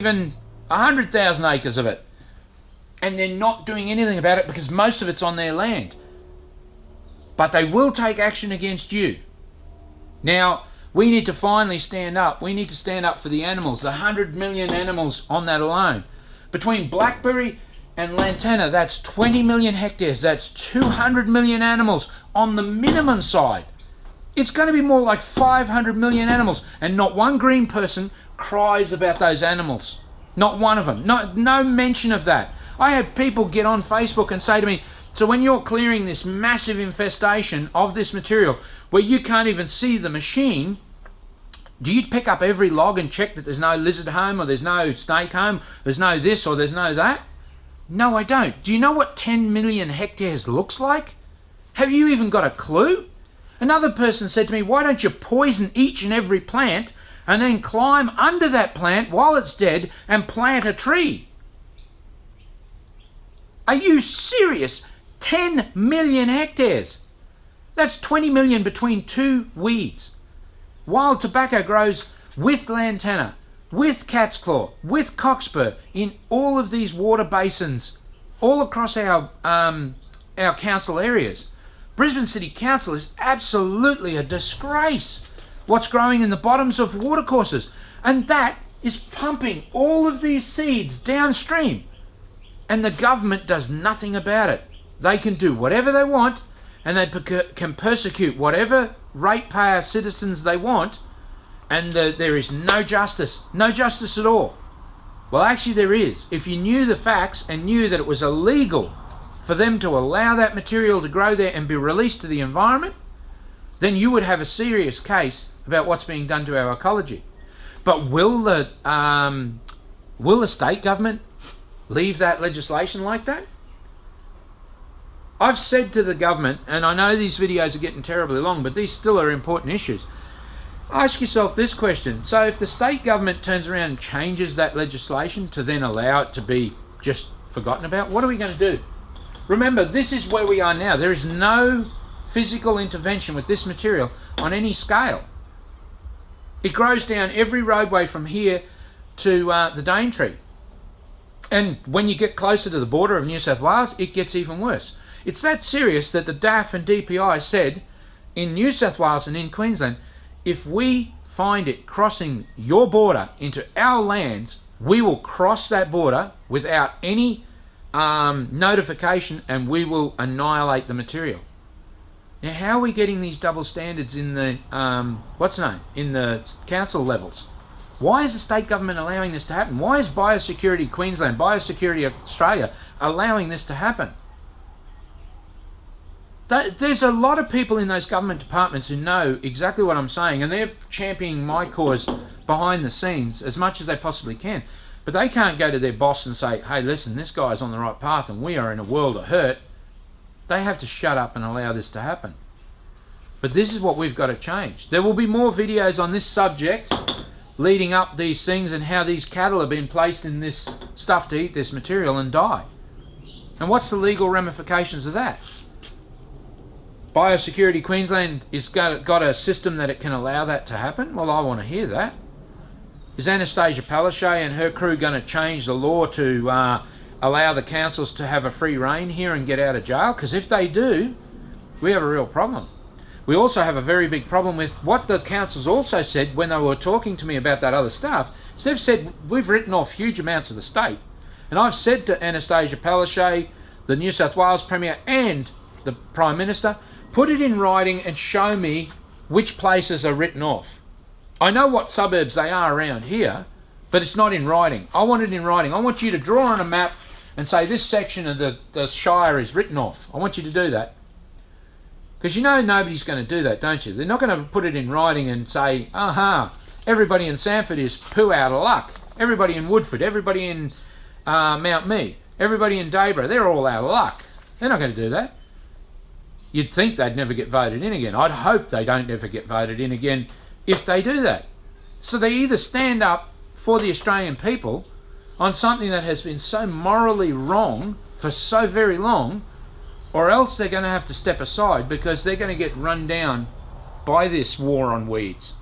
even 100,000 acres of it. And they're not doing anything about it because most of it's on their land. But they will take action against you. Now, we need to finally stand up. We need to stand up for the animals, the 100 million animals on that alone. Between Blackberry and Lantana, that's 20 million hectares. That's 200 million animals on the minimum side. It's going to be more like 500 million animals, and not one green person cries about those animals. Not one of them. No mention of that. I had people get on Facebook and say to me, so when you're clearing this massive infestation of this material where you can't even see the machine, do you pick up every log and check that there's no lizard home, or there's no snake home, there's no this or there's no that? No, I don't. Do you know what 10 million hectares looks like? Have you even got a clue? Another person said to me, why don't you poison each and every plant and then climb under that plant while it's dead and plant a tree? Are you serious? 10 million hectares. That's 20 million between two weeds. Wild tobacco grows with lantana, with cat's claw, with cockspur in all of these water basins, all across our council areas. Brisbane City Council is absolutely a disgrace. What's growing in the bottoms of watercourses, and that is pumping all of these seeds downstream. And the government does nothing about it. They can do whatever they want, and they can persecute whatever ratepayer citizens they want, and there is no justice at all. Well, actually there is. If you knew the facts and knew that it was illegal for them to allow that material to grow there and be released to the environment, then you would have a serious case about what's being done to our ecology. But will the state government leave that legislation like that? I've said to the government, and I know these videos are getting terribly long, but these still are important issues. Ask yourself this question. So if the state government turns around and changes that legislation to then allow it to be just forgotten about, what are we going to do? Remember, this is where we are now. There is no physical intervention with this material on any scale. It grows down every roadway from here to the Daintree. And when you get closer to the border of New South Wales, it gets even worse. It's that serious that the DAF and DPI said in New South Wales and in Queensland, if we find it crossing your border into our lands, we will cross that border without any notification, and we will annihilate the material. Now, how are we getting these double standards in the in the council levels? Why is the state government allowing this to happen? Why is Biosecurity Queensland, Biosecurity Australia allowing this to happen? There's a lot of people in those government departments who know exactly what I'm saying, and they're championing my cause behind the scenes as much as they possibly can. But they can't go to their boss and say, hey, listen, this guy's on the right path and we are in a world of hurt. They have to shut up and allow this to happen. But this is what we've got to change. There will be more videos on this subject leading up these things and how these cattle have been placed in this stuff to eat this material and die. And what's the legal ramifications of that? Biosecurity Queensland has got a system that it can allow that to happen? Well, I want to hear that. Is Anastasia Palaszczuk and her crew going to change the law to allow the councils to have a free rein here and get out of jail? Because if they do, we have a real problem. We also have a very big problem with what the councils also said when they were talking to me about that other stuff. So they've said, we've written off huge amounts of the state. And I've said to Anastasia Palaszczuk, the New South Wales Premier and the Prime Minister, put it in writing and show me which places are written off. I know what suburbs they are around here, but it's not in writing. I want it in writing. I want you to draw on a map and say this section of the Shire is written off. I want you to do that. Because you know nobody's going to do that, don't you? They're not going to put it in writing and say, aha, everybody in Sanford is poo out of luck. Everybody in Woodford, everybody in Mount Mee, everybody in Dayborough, they're all out of luck. They're not going to do that. You'd think they'd never get voted in again. I'd hope they don't ever get voted in again if they do that. So they either stand up for the Australian people on something that has been so morally wrong for so very long, or else they're going to have to step aside because they're going to get run down by this war on weeds.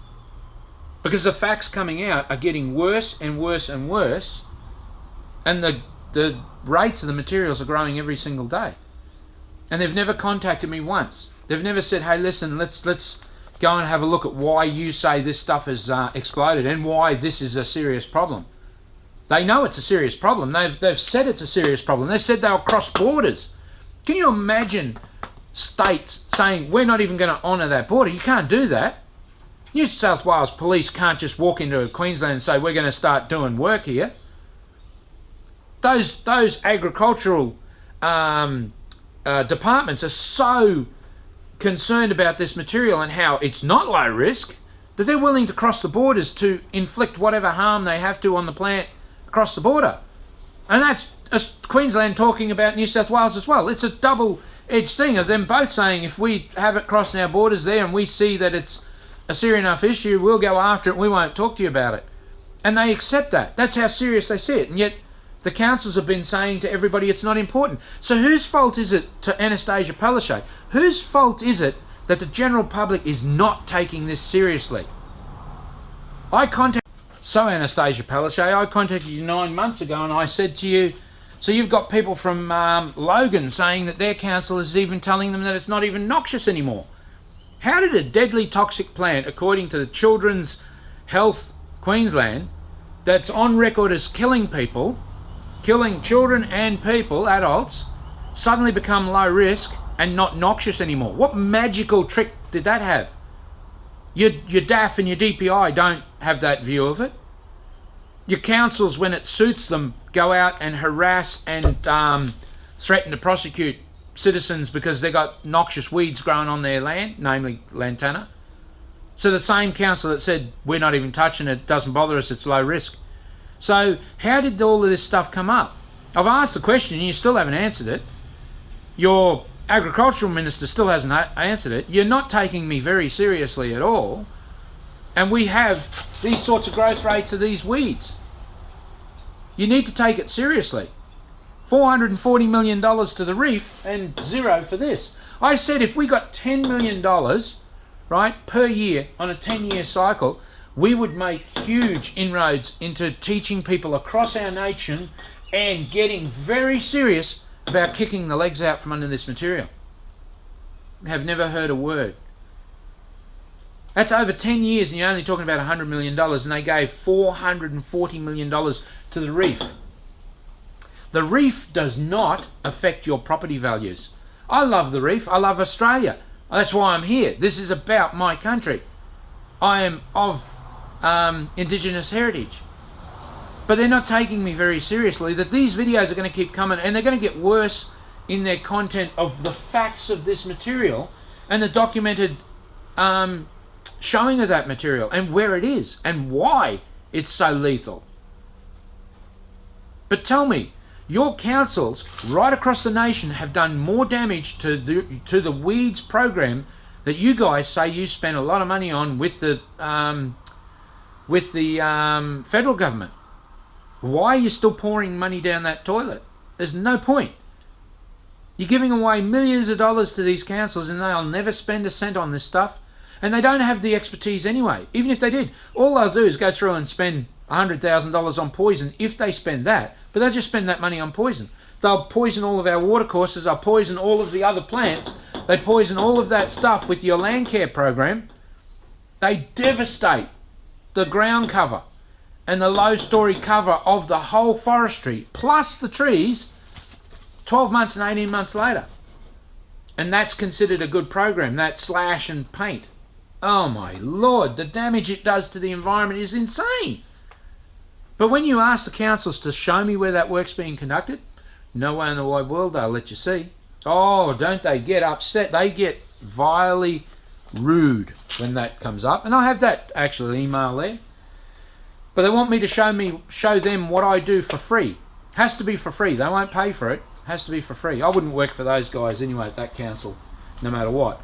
because the facts coming out are getting worse and worse and worse, and the rates of the materials are growing every single day. And they've never contacted me once. They've never said, hey, listen, let's go and have a look at why you say this stuff has exploded and why this is a serious problem. They know it's a serious problem. They've said it's a serious problem. They said they'll cross borders. Can you imagine states saying, we're not even going to honour that border? You can't do that. New South Wales police can't just walk into Queensland and say, we're going to start doing work here. Those agricultural departments are so concerned about this material and how it's not low risk that they're willing to cross the borders to inflict whatever harm they have to on the plant across the border. And that's Queensland talking about New South Wales as well. It's a double-edged thing of them both saying, if we have it crossing our borders there and we see that it's a serious enough issue, we'll go after it and we won't talk to you about it. And they accept that. That's how serious they see it. And yet the councils have been saying to everybody it's not important. So whose fault is it to Anastasia Palaszczuk? Whose fault is it that the general public is not taking this seriously? So Anastasia Palaszczuk, I contacted you 9 months ago and I said to you, so you've got people from Logan saying that their council is even telling them that it's not even noxious anymore. How did a deadly toxic plant, according to the Children's Health Queensland, that's on record as killing people, killing children and people, adults, suddenly become low risk and not noxious anymore? What magical trick did that have? Your DAF and your DPI don't have that view of it. Your councils, when it suits them, go out and harass and threaten to prosecute citizens because they've got noxious weeds growing on their land, namely Lantana. So the same council that said, we're not even touching it, doesn't bother us, it's low risk. So how did all of this stuff come up? I've asked the question and you still haven't answered it. Your agricultural minister still hasn't answered it. You're not taking me very seriously at all. And we have these sorts of growth rates of these weeds. You need to take it seriously. $440 million to the reef and zero for this. I said if we got $10 million, right, per year on a 10-year cycle, we would make huge inroads into teaching people across our nation and getting very serious about kicking the legs out from under this material. Have never heard a word. That's over 10 years and you're only talking about $100 million, and they gave $440 million to the reef. The reef does not affect your property values. I love the reef. I love Australia. That's why I'm here. This is about my country. I am of Indigenous heritage. But they're not taking me very seriously, that these videos are going to keep coming and they're going to get worse in their content of the facts of this material and the documented showing of that material and where it is and why it's so lethal. But tell me, your councils right across the nation have done more damage to the weeds program that you guys say you spent a lot of money on with the federal government. Why are you still pouring money down that toilet? There's no point. You're giving away millions of dollars to these councils and they'll never spend a cent on this stuff. And they don't have the expertise anyway. Even if they did, all they'll do is go through and spend $100,000 on poison if they spend that. But they'll just spend that money on poison. They'll poison all of our watercourses. They'll poison all of the other plants. They poison all of that stuff with your land care program. They devastate the ground cover and the low-story cover of the whole forestry, plus the trees, 12 months and 18 months later. And that's considered a good program, that slash and paint. Oh my Lord, the damage it does to the environment is insane. But when you ask the councils to show me where that work's being conducted, no way in the wide world they'll let you see. Oh, don't they get upset? They get vilely rude when that comes up. And I have that actual email there. But they want me to show them what I do for free. Has to be for free. They won't pay for it. Has to be for free. I wouldn't work for those guys anyway at that council, no matter what.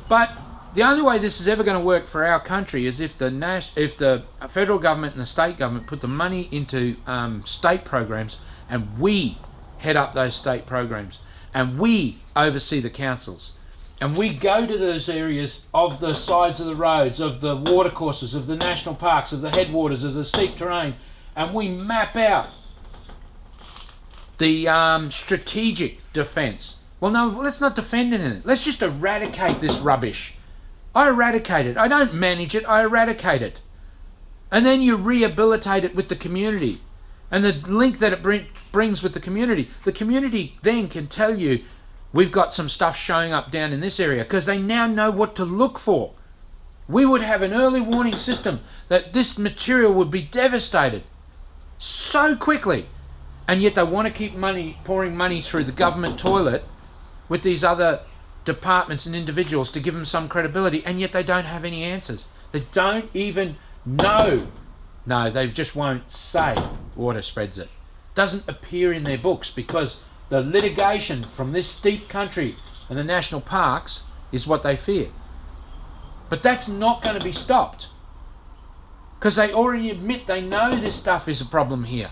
But the only way this is ever going to work for our country is if the federal government and the state government put the money into state programs, and we head up those state programs, and we oversee the councils. and we go to those areas of the sides of the roads, of the watercourses, of the national parks, of the headwaters, of the steep terrain, and we map out the strategic defence. Well, no, let's not defend anything. Let's just eradicate this rubbish. I eradicate it. I don't manage it, I eradicate it. And then you rehabilitate it with the community. And the link that it brings with the community then can tell you, we've got some stuff showing up down in this area, because they now know what to look for. We would have an early warning system that this material would be devastated so quickly. And yet they want to keep pouring money through the government toilet with these other departments and individuals to give them some credibility, and yet they don't have any answers. They don't even know. No, they just won't say water spreads it. Doesn't appear in their books, because the litigation from this steep country and the national parks is what they fear. But that's not going to be stopped, because they already admit they know this stuff is a problem here.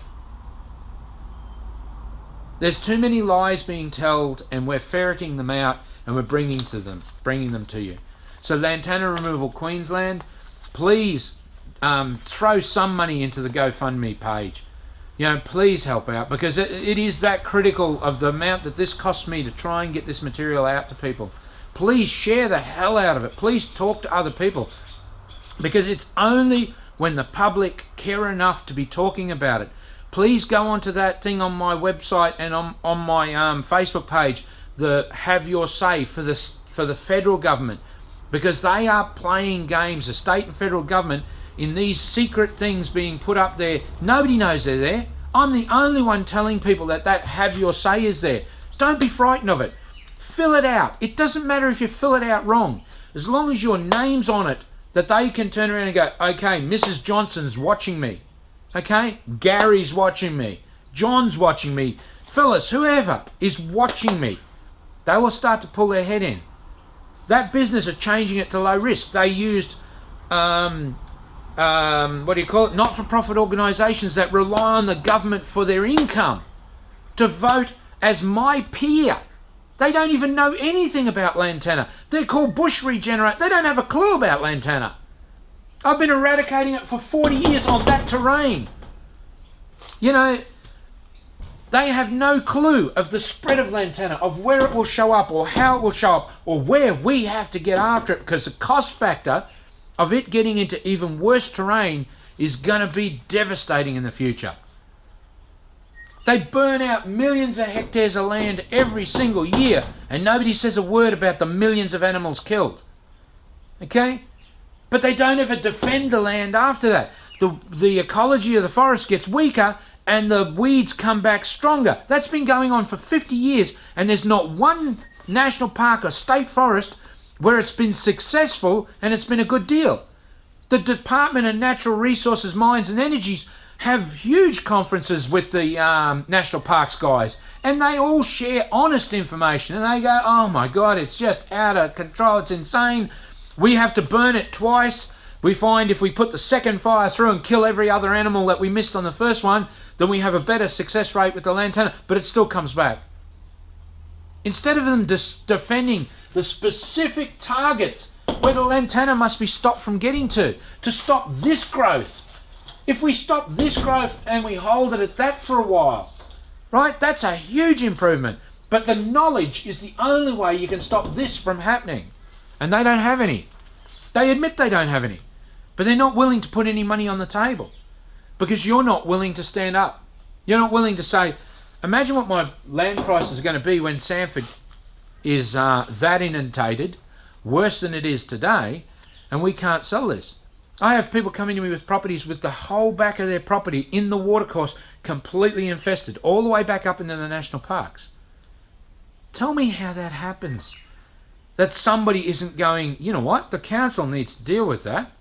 There's too many lies being told, and we're ferreting them out, and we're bringing them to you. So Lantana Removal Queensland, please throw some money into the GoFundMe page. You know, please help out, because it is that critical of the amount that this costs me to try and get this material out to people. Please share the hell out of it. Please talk to other people, because it's only when the public care enough to be talking about it. Please go onto that thing on my website and on my Facebook page, the Have Your Say for the federal government, because they are playing games, the state and federal government, in these secret things being put up there. Nobody knows they're there. I'm the only one telling people that Have Your Say is there. Don't be frightened of it. Fill it out. It doesn't matter if you fill it out wrong, as long as your name's on it, that they can turn around and go, okay, Mrs. Johnson's watching me. Okay, Gary's watching me, John's watching me, Phyllis, whoever is watching me. They will start to pull their head in. That business are changing it to low risk. They used, not-for-profit organisations that rely on the government for their income to vote as my peer. They don't even know anything about Lantana. They're called bush regenerate. They don't have a clue about Lantana. I've been eradicating it for 40 years on that terrain. You know, they have no clue of the spread of Lantana, of where it will show up, or how it will show up, or where we have to get after it, because the cost factor of it getting into even worse terrain is going to be devastating in the future. They burn out millions of hectares of land every single year, and nobody says a word about the millions of animals killed. Okay? But they don't ever defend the land after that. The ecology of the forest gets weaker, and the weeds come back stronger. That's been going on for 50 years, and there's not one national park or state forest where it's been successful and it's been a good deal. The Department of Natural Resources, Mines and Energies have huge conferences with the national parks guys, and they all share honest information, and they go, oh my God, it's just out of control, it's insane. We have to burn it twice. We find if we put the second fire through and kill every other animal that we missed on the first one, then we have a better success rate with the Lantana, but it still comes back. Instead of them defending the specific targets where the Lantana must be stopped from getting to stop this growth. If we stop this growth and we hold it at that for a while, right, that's a huge improvement. But the knowledge is the only way you can stop this from happening. And they don't have any. They admit they don't have any. But they're not willing to put any money on the table, because you're not willing to stand up. You're not willing to say, imagine what my land prices are going to be when Sanford is that inundated, worse than it is today, and we can't sell this. I have people coming to me with properties with the whole back of their property in the watercourse completely infested, all the way back up into the national parks. Tell me how that happens. That somebody isn't going, you know what, the council needs to deal with that.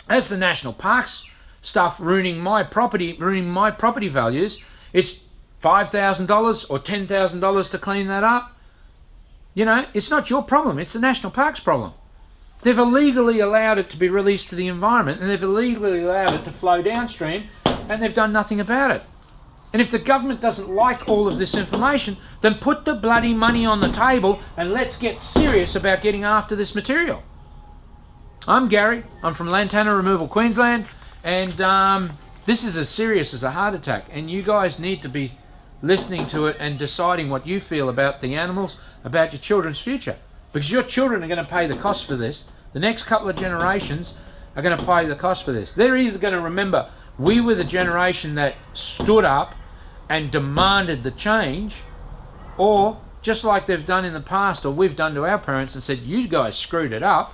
That's the national parks stuff ruining my property values. It's $5,000 or $10,000 to clean that up. You know, it's not your problem, it's the national parks problem. They've illegally allowed it to be released to the environment, and they've illegally allowed it to flow downstream, and they've done nothing about it. And if the government doesn't like all of this information, then put the bloody money on the table and let's get serious about getting after this material. I'm Gary. I'm from Lantana Removal, Queensland, and this is as serious as a heart attack, and you guys need to be listening to it and deciding what you feel about the animals, about your children's future, because your children are going to pay the cost for this. The next couple of generations are going to pay the cost for this. They're either going to remember we were the generation that stood up and demanded the change, or just like they've done in the past, or we've done to our parents and said, you guys screwed it up.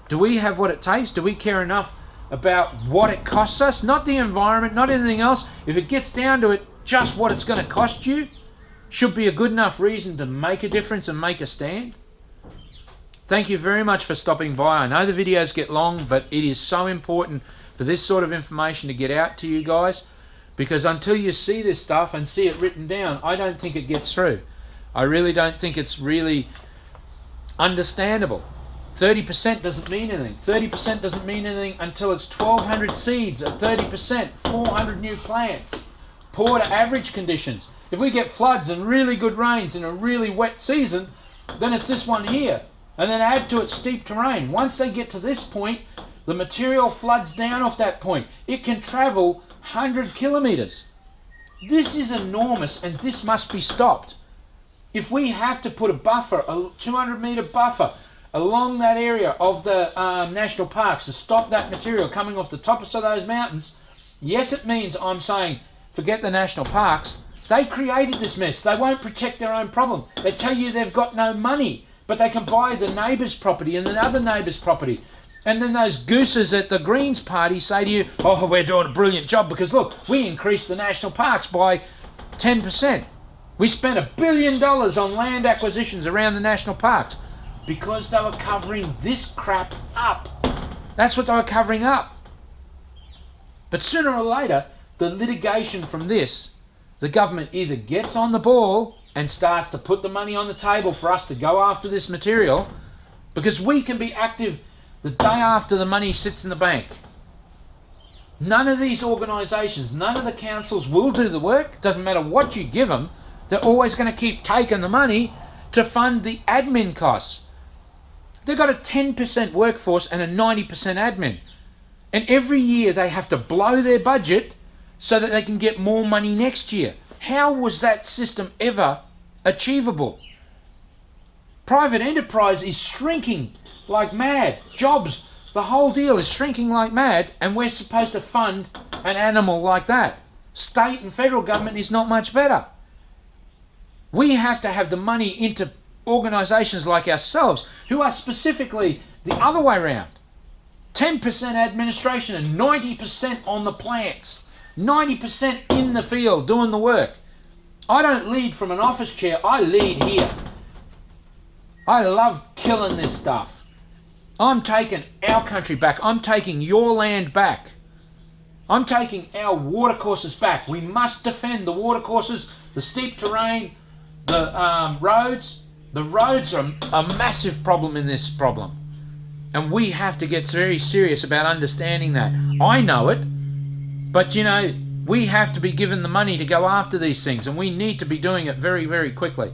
Do we have what it takes? Do we care enough about what it costs us? Not the environment, not anything else. If it gets down to it, just what it's going to cost you should be a good enough reason to make a difference and make a stand. Thank you very much for stopping by. I know the videos get long, but it is so important for this sort of information to get out to you guys, because until you see this stuff and see it written down, I don't think it gets through. I really don't think it's really understandable. 30% doesn't mean anything. 30% doesn't mean anything until it's 1,200 seeds at 30%, 400 new plants. Poor to average conditions. If we get floods and really good rains in a really wet season, then it's this one here. And then add to it steep terrain. Once they get to this point, the material floods down off that point. It can travel 100 kilometers. This is enormous, and this must be stopped. If we have to put a buffer, a 200-meter buffer, along that area of the national parks to stop that material coming off the tops of those mountains, yes, it means I'm saying forget the national parks. They created this mess. They won't protect their own problem. They tell you they've got no money, but they can buy the neighbour's property and the other neighbour's property. And then those gooses at the Greens party say to you, oh, we're doing a brilliant job because look, we increased the national parks by 10%. We spent $1 billion on land acquisitions around the national parks because they were covering this crap up. That's what they were covering up. But sooner or later, the litigation from this, the government either gets on the ball and starts to put the money on the table for us to go after this material, because we can be active the day after the money sits in the bank. None of these organisations, none of the councils will do the work. Doesn't matter what you give them, they're always going to keep taking the money to fund the admin costs. They've got a 10% workforce and a 90% admin. And every year they have to blow their budget so that they can get more money next year. How was that system ever achievable? Private enterprise is shrinking like mad. Jobs, the whole deal is shrinking like mad, and we're supposed to fund an animal like that. State and federal government is not much better. We have to have the money into organisations like ourselves who are specifically the other way around. 10% administration and 90% on the plants. 90% in the field doing the work. I don't lead from an office chair, I lead here. I love killing this stuff. I'm taking our country back. I'm taking your land back. I'm taking our watercourses back. We must defend the watercourses, the steep terrain, the roads. The roads are a massive problem in this problem. And we have to get very serious about understanding that. I know it, but you know, we have to be given the money to go after these things, and we need to be doing it very, very quickly.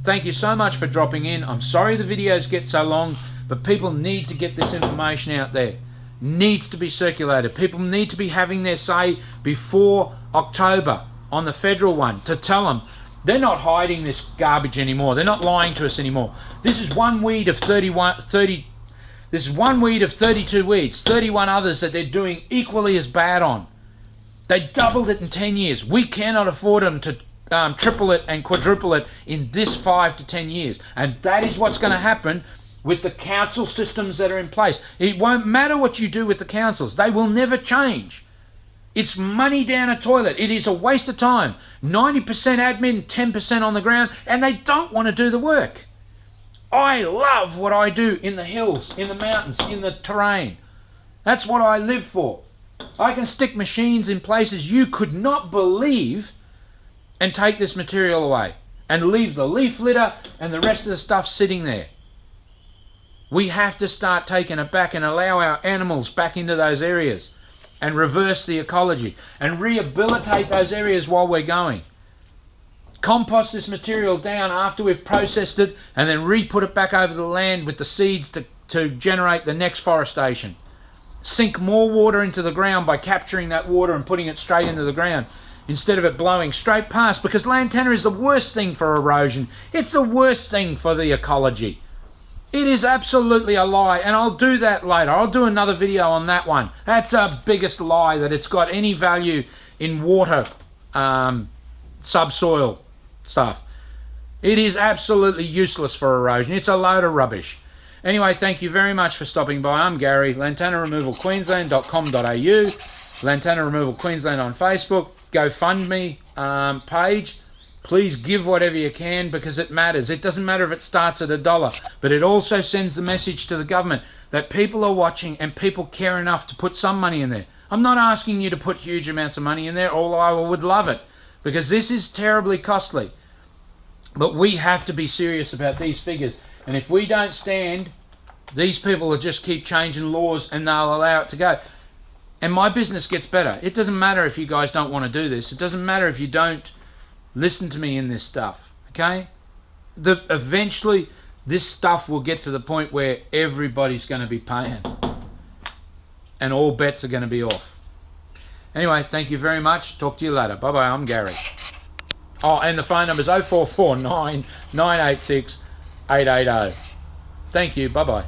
Thank you so much for dropping in. I'm sorry the videos get so long, but people need to get this information out there. Needs to be circulated. People need to be having their say before October on the federal one to tell them they're not hiding this garbage anymore. They're not lying to us anymore. This is one weed of 32 weeds, 31 others that they're doing equally as bad on. They doubled it in 10 years. We cannot afford them to triple it and quadruple it in this 5 to 10 years. And that is what's going to happen with the council systems that are in place. It won't matter what you do with the councils. They will never change. It's money down a toilet. It is a waste of time. 90% admin, 10% on the ground, and they don't want to do the work. I love what I do in the hills, in the mountains, in the terrain. That's what I live for. I can stick machines in places you could not believe and take this material away and leave the leaf litter and the rest of the stuff sitting there. We have to start taking it back and allow our animals back into those areas. and reverse the ecology and rehabilitate those areas while we're going. Compost this material down after we've processed it and then re-put it back over the land with the seeds to generate the next forestation. Sink more water into the ground by capturing that water and putting it straight into the ground instead of it blowing straight past, because lantana is the worst thing for erosion. It's the worst thing for the ecology. It is absolutely a lie, and I'll do that later. I'll do another video on that one. That's a biggest lie, that it's got any value in water, subsoil stuff. It is absolutely useless for erosion. It's a load of rubbish. Anyway, thank you very much for stopping by. I'm Gary, LantanaRemovalQueensland.com.au, Lantana Removal Queensland on Facebook, GoFundMe page. Please give whatever you can, because it matters. It doesn't matter if it starts at $1, but it also sends the message to the government that people are watching and people care enough to put some money in there. I'm not asking you to put huge amounts of money in there, although I would love it, because this is terribly costly. But we have to be serious about these figures. And if we don't stand, these people will just keep changing laws and they'll allow it to go. And my business gets better. It doesn't matter if you guys don't want to do this. It doesn't matter if you don't listen to me in this stuff, okay? Eventually, this stuff will get to the point where everybody's going to be paying. And all bets are going to be off. Anyway, thank you very much. Talk to you later. Bye-bye. I'm Gary. Oh, and the phone number is 0449 986 880. Thank you. Bye-bye.